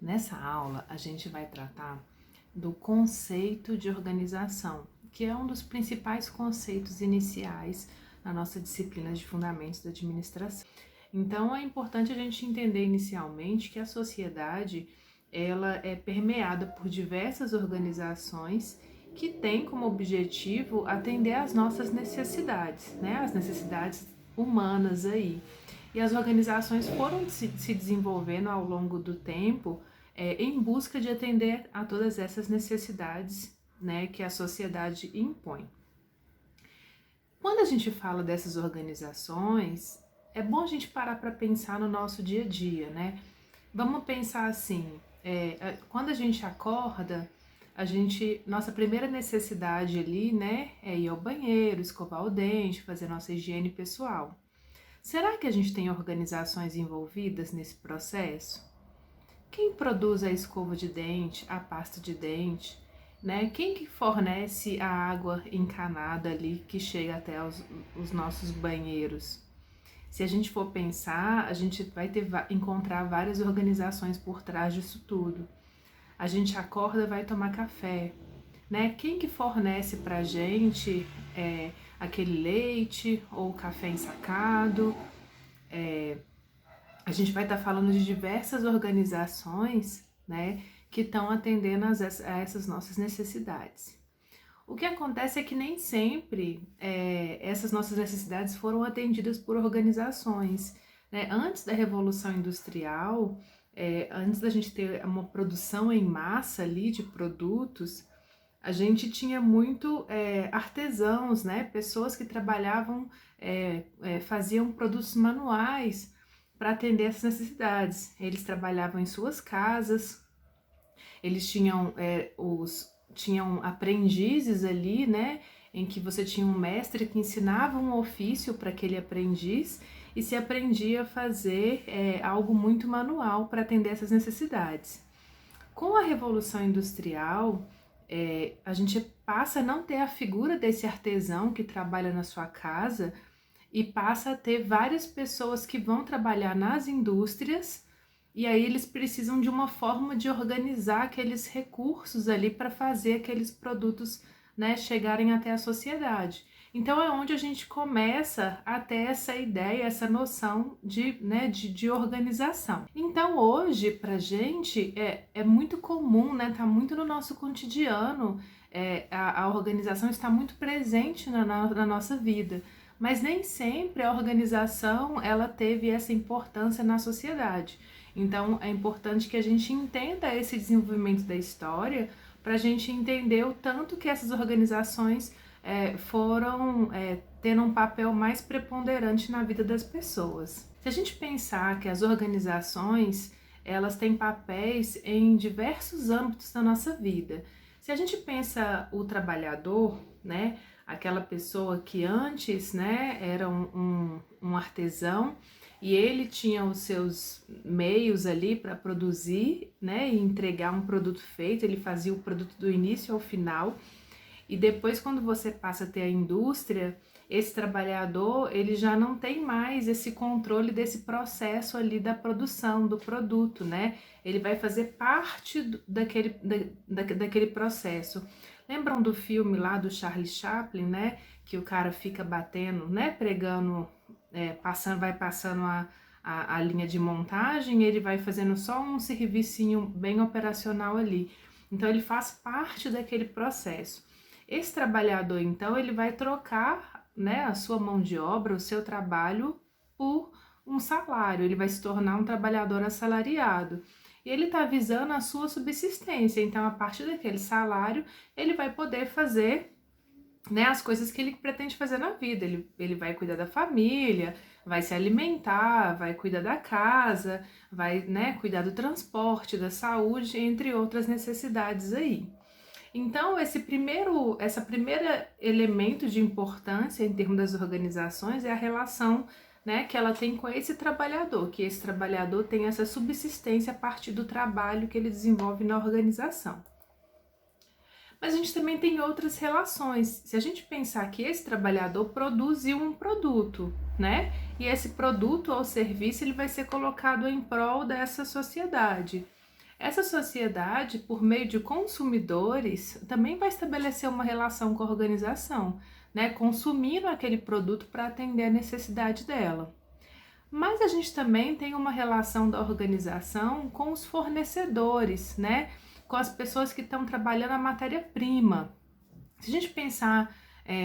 Nessa aula, a gente vai tratar do conceito de organização, que é um dos principais conceitos iniciais na nossa disciplina de Fundamentos da Administração. Então, é importante a gente entender inicialmente que a sociedade ela é permeada por diversas organizações que têm como objetivo atender às nossas necessidades, né? As necessidades humanas aí. E as organizações foram se desenvolvendo ao longo do tempo em busca de atender a todas essas necessidades, né, que a sociedade impõe. Quando a gente fala dessas organizações, é bom a gente parar para pensar no nosso dia a dia, né? Vamos pensar assim, quando a gente acorda, nossa primeira necessidade ali, né, é ir ao banheiro, escovar o dente, fazer nossa higiene pessoal. Será que a gente tem organizações envolvidas nesse processo? Quem produz a escova de dente, a pasta de dente, né? Quem que fornece a água encanada ali que chega até os nossos banheiros? Se a gente for pensar, a gente vai encontrar várias organizações por trás disso tudo. A gente acorda, vai tomar café, né? Quem que fornece pra gente aquele leite ou café ensacado? A gente vai estar falando de diversas organizações, né, que estão atendendo a essas nossas necessidades. O que acontece é que nem sempre essas nossas necessidades foram atendidas por organizações, né? Antes da Revolução Industrial, antes da gente ter uma produção em massa ali de produtos, a gente tinha muito artesãos, né? Pessoas que trabalhavam, faziam produtos manuais para atender essas necessidades. Eles trabalhavam em suas casas, eles tinham aprendizes ali, né? Em que você tinha um mestre que ensinava um ofício para aquele aprendiz e se aprendia a fazer algo muito manual para atender essas necessidades. Com a Revolução Industrial, a gente passa a não ter a figura desse artesão que trabalha na sua casa e passa a ter várias pessoas que vão trabalhar nas indústrias e aí eles precisam de uma forma de organizar aqueles recursos ali para fazer aqueles produtos, né, chegarem até a sociedade. Então é onde a gente começa a ter essa ideia, essa noção de organização. Então hoje, pra gente, é muito comum, né, tá muito no nosso cotidiano, a organização está muito presente na nossa vida. Mas nem sempre a organização ela teve essa importância na sociedade. Então é importante que a gente entenda esse desenvolvimento da história para a gente entender o tanto que essas organizações foram tendo um papel mais preponderante na vida das pessoas. Se a gente pensar que as organizações elas têm papéis em diversos âmbitos da nossa vida. Se a gente pensa o trabalhador, né, aquela pessoa que antes, né, era um artesão e ele tinha os seus meios ali para produzir, né, e entregar um produto feito, ele fazia o produto do início ao final. E depois, quando você passa a ter a indústria, esse trabalhador, ele já não tem mais esse controle desse processo ali da produção do produto, né? Ele vai fazer parte daquele processo. Lembram do filme lá do Charlie Chaplin, né? Que o cara fica batendo, né? Pregando, vai passando a linha de montagem, ele vai fazendo só um servicinho bem operacional ali. Então, ele faz parte daquele processo. Esse trabalhador, então, ele vai trocar, né, a sua mão de obra, o seu trabalho, por um salário. Ele vai se tornar um trabalhador assalariado. E ele está visando a sua subsistência. Então, a partir daquele salário, ele vai poder fazer, né, as coisas que ele pretende fazer na vida. Ele vai cuidar da família, vai se alimentar, vai cuidar da casa, vai, né, cuidar do transporte, da saúde, entre outras necessidades aí. Então, esse primeiro elemento de importância em termos das organizações é a relação, né, que ela tem com esse trabalhador, que esse trabalhador tem essa subsistência a partir do trabalho que ele desenvolve na organização. Mas a gente também tem outras relações. Se a gente pensar que esse trabalhador produziu um produto, né, e esse produto ou serviço ele vai ser colocado em prol dessa sociedade. Essa sociedade, por meio de consumidores, também vai estabelecer uma relação com a organização, né, consumindo aquele produto para atender a necessidade dela. Mas a gente também tem uma relação da organização com os fornecedores, né, com as pessoas que estão trabalhando a matéria-prima. Se a gente pensar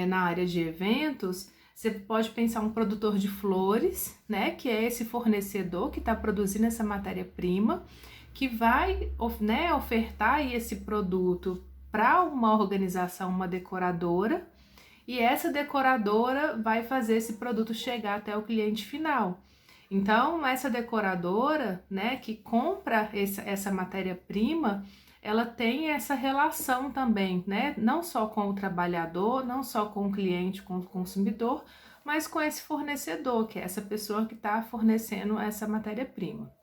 na área de eventos, você pode pensar um produtor de flores, né, que é esse fornecedor que está produzindo essa matéria-prima, que vai, né, ofertar esse produto para uma organização, uma decoradora, e essa decoradora vai fazer esse produto chegar até o cliente final. Então, essa decoradora, né, que compra essa matéria-prima, ela tem essa relação também, né, não só com o trabalhador, não só com o cliente, com o consumidor, mas com esse fornecedor, que é essa pessoa que está fornecendo essa matéria-prima.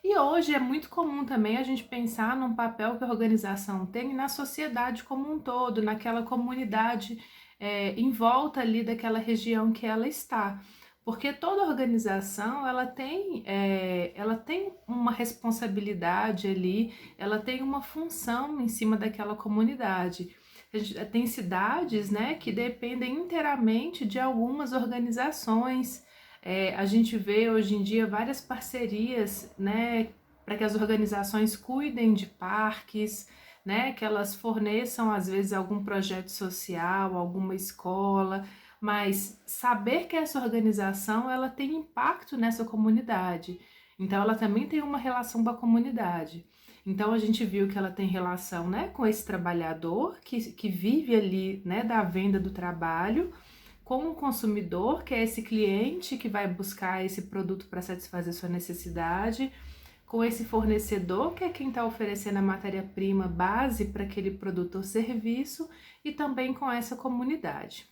E hoje é muito comum também a gente pensar num papel que a organização tem na sociedade como um todo, naquela comunidade em volta ali daquela região que ela está. Porque toda organização ela tem uma responsabilidade ali, ela tem uma função em cima daquela comunidade. Tem cidades, né, que dependem inteiramente de algumas organizações. A gente vê hoje em dia várias parcerias, né, para que as organizações cuidem de parques, né, que elas forneçam às vezes algum projeto social, alguma escola, mas saber que essa organização ela tem impacto nessa comunidade, então ela também tem uma relação com a comunidade. Então a gente viu que ela tem relação, né, com esse trabalhador que vive ali, né, da venda do trabalho, com o consumidor, que é esse cliente que vai buscar esse produto para satisfazer sua necessidade, com esse fornecedor, que é quem está oferecendo a matéria-prima base para aquele produto ou serviço, e também com essa comunidade.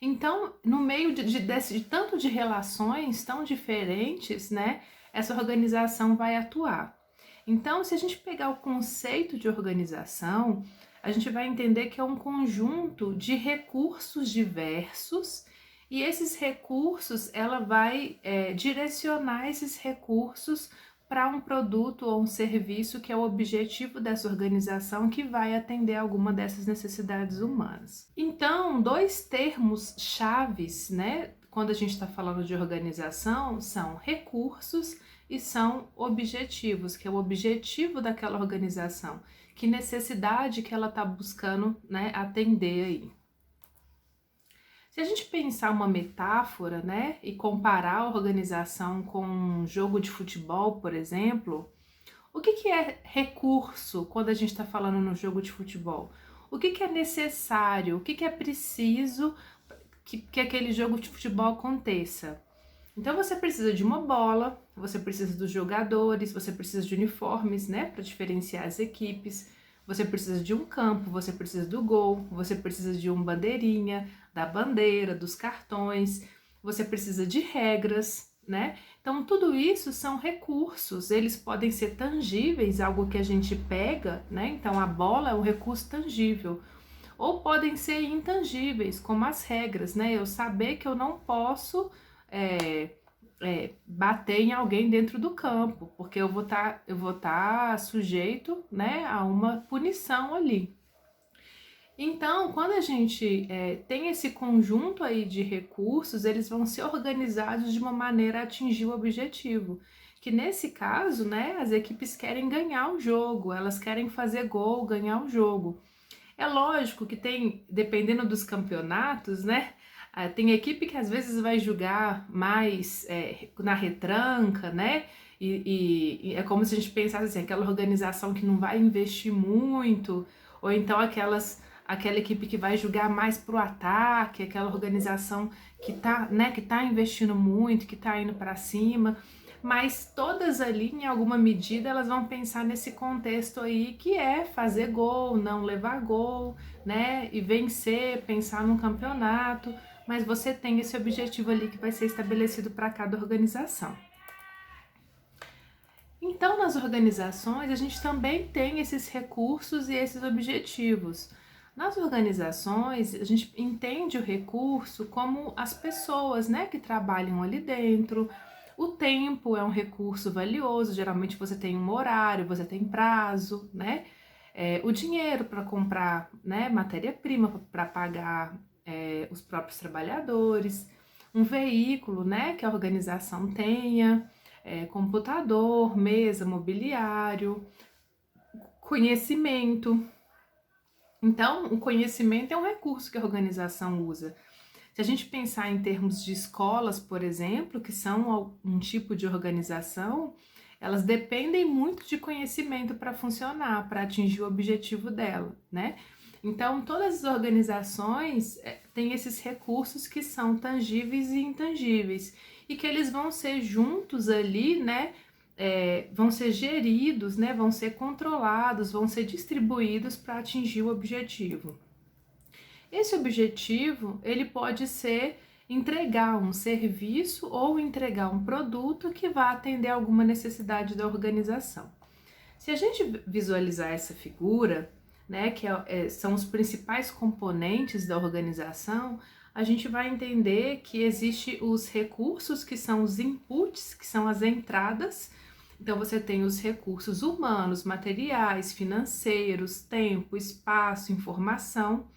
Então, no meio de tanto de relações tão diferentes, né, essa organização vai atuar. Então, se a gente pegar o conceito de organização, a gente vai entender que é um conjunto de recursos diversos, e esses recursos, ela vai direcionar esses recursos para um produto ou um serviço que é o objetivo dessa organização, que vai atender alguma dessas necessidades humanas. Então, dois termos chaves, né, quando a gente está falando de organização, são recursos e são objetivos, que é o objetivo daquela organização, que necessidade que ela está buscando, né, atender aí. Se a gente pensar uma metáfora, né, e comparar a organização com um jogo de futebol, por exemplo, o que é recurso quando a gente está falando no jogo de futebol? O que é necessário? O que é preciso que aquele jogo de futebol aconteça? Então você precisa de uma bola, você precisa dos jogadores, você precisa de uniformes, né, para diferenciar as equipes. Você precisa de um campo, você precisa do gol, você precisa de um bandeirinha, da bandeira, dos cartões, você precisa de regras, né? Então tudo isso são recursos, eles podem ser tangíveis, algo que a gente pega, né? Então a bola é um recurso tangível. Ou podem ser intangíveis, como as regras, né? Eu saber que eu não posso bater em alguém dentro do campo, porque eu vou tá sujeito, né, a uma punição ali. Então, quando a gente tem esse conjunto aí de recursos, eles vão ser organizados de uma maneira a atingir o objetivo. Que nesse caso, né, as equipes querem ganhar o jogo, elas querem fazer gol, ganhar o jogo. É lógico que tem, dependendo dos campeonatos, né, tem equipe que às vezes vai jogar mais na retranca, né? E é como se a gente pensasse assim, aquela organização que não vai investir muito, ou então aquela equipe que vai jogar mais pro ataque, aquela organização que tá investindo muito, que tá indo para cima. Mas todas ali, em alguma medida, elas vão pensar nesse contexto aí, que é fazer gol, não levar gol, né? E vencer, pensar num campeonato. Mas você tem esse objetivo ali que vai ser estabelecido para cada organização. Então, nas organizações, a gente também tem esses recursos e esses objetivos. Nas organizações, a gente entende o recurso como as pessoas, né, que trabalham ali dentro, O tempo é um recurso valioso, geralmente você tem um horário, você tem prazo, né? O dinheiro para comprar, né, matéria-prima para pagar os próprios trabalhadores, um veículo, né, que a organização tenha, computador, mesa, mobiliário, conhecimento. Então, o conhecimento é um recurso que a organização usa. Se a gente pensar em termos de escolas, por exemplo, que são um tipo de organização, elas dependem muito de conhecimento para funcionar, para atingir o objetivo dela, né? Então, todas as organizações têm esses recursos que são tangíveis e intangíveis e que eles vão ser juntos ali, né? Vão ser geridos, né? Vão ser controlados, vão ser distribuídos para atingir o objetivo. Esse objetivo, ele pode ser entregar um serviço ou entregar um produto que vá atender alguma necessidade da organização. Se a gente visualizar essa figura, né, que são os principais componentes da organização, a gente vai entender que existe os recursos, que são os inputs, que são as entradas. Então você tem os recursos humanos, materiais, financeiros, tempo, espaço, informação.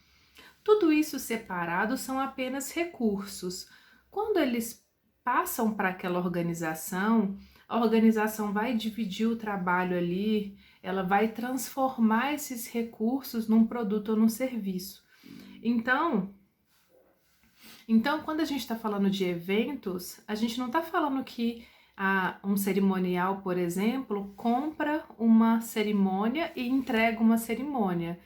Tudo isso separado são apenas recursos. Quando eles passam para aquela organização, a organização vai dividir o trabalho ali, ela vai transformar esses recursos num produto ou num serviço. Então quando a gente está falando de eventos, a gente não está falando que um cerimonial, por exemplo, compra uma cerimônia e entrega uma cerimônia.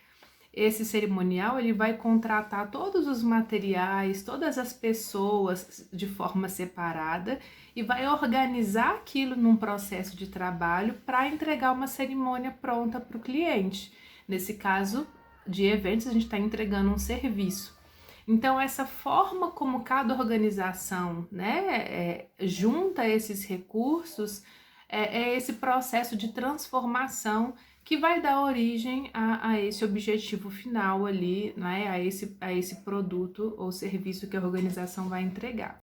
Esse cerimonial ele vai contratar todos os materiais, todas as pessoas de forma separada e vai organizar aquilo num processo de trabalho para entregar uma cerimônia pronta para o cliente. Nesse caso de eventos, a gente está entregando um serviço. Então, essa forma como cada organização, né, junta esses recursos é esse processo de transformação que vai dar origem a esse objetivo final ali, né, a esse produto ou serviço que a organização vai entregar.